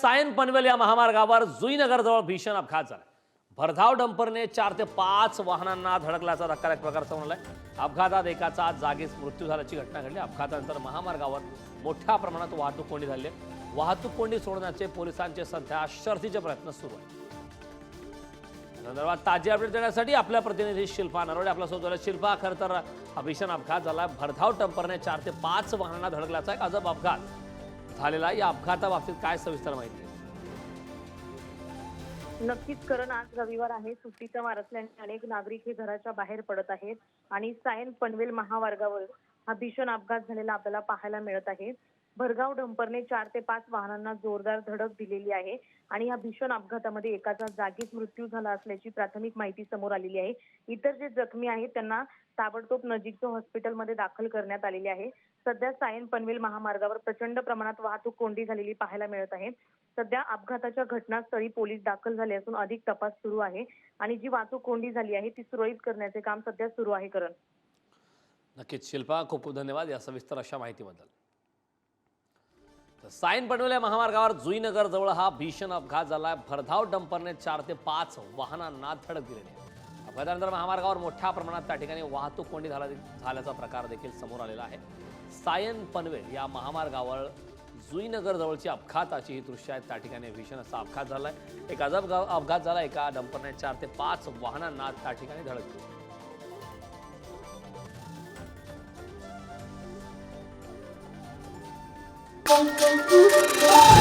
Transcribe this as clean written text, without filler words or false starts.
सायन पनवेल या महामार्गावर जुईनगर जवळ भीषण अपघात झाला। भरधाव डंपरने 4 ते 5 वाहनांना धडकल्याचा धक्कादायक प्रकार समोर आलाय। अपघातात एकाचा जागीच मृत्यू झाल्याची घटना घडली। अपघातानंतर महामार्गावर मोठ्या प्रमाणात वाहतूक कोंडी झाली आहे। वाहतूक कोंडी सोडण्याचे पोलिसांचे सध्या शर्थीचे प्रयत्न सुरू आहेत। संदर्भात ताजी अपडेट देण्यासाठी आपल्या प्रतिनिधी शिल्पा नरोडे आपल्यासोबत आहेत। शिल्पा, खरं तर हा भीषण अपघात झाला। भरधाव डंपरने 4 ते 5 वाहनांना धडकल्याचा एक अजब अपघात झालेला। या अपघाताबाबतीत काय सविस्तर माहिती? नक्कीच करण, आज रविवार आहे, सुट्टीचा वार असल्याने अनेक नागरिक हे घराच्या बाहेर पडत आहेत आणि सायन पनवेल महामार्गावर हा भीषण अपघात झालेला आपल्याला पाहायला मिळत आहे। भरधाव डंपरने 4 ते 5 वाहनांना जोरदार धडक दिलेली आहे आणि या भीषण अपघातामध्ये एकाचा जागीच मृत्यू झाला असल्याची प्राथमिक माहिती समोर आलेली आहे। इतर जे जखमी आहेत त्यांना ताबडतोब नजीकच्या हॉस्पिटलमध्ये दाखल करण्यात आलेले आहे। सध्या सायन पनवेल महामार्गावर प्रचंड प्रमाणात वाहतूक कोंडी झालेली पाहायला मिळत आहे। सध्या अपघाताच्या घटनास्थळी पोलीस दाखल झाले असून अधिक तपास सुरू आहे आणि जी वाहतूक कोंडी झाली आहे ती सुरळीत करण्याचे काम सध्या सुरू आहे। करण, नक्कीच शिल्पा, खूप खूप धन्यवाद या सविस्तर अशा माहितीबद्दल। सायन पनवेल या महामार्गावर जुईनगर जवळ हा भीषण अपघात झाला। भरधाव डंपरने 4 ते 5 वाहनांना धडक दिलेली आहे। अपघातानंतर महामार्गावर मोठ्या प्रमाणात त्या ठिकाणी वाहतूक कोंडी झाल्याचा प्रकार देखील समोर आलेला आहे। सायन पनवेल या महामार्गावर जुईनगर जवळची अपघाताची ही दृश्य आहेत। त्या ठिकाणी भीषण असा अपघात झालाय। एक अजब अपघात झाला। एका डंपरने 4 ते 5 वाहनांना त्या ठिकाणी धडक दिली। Thank you.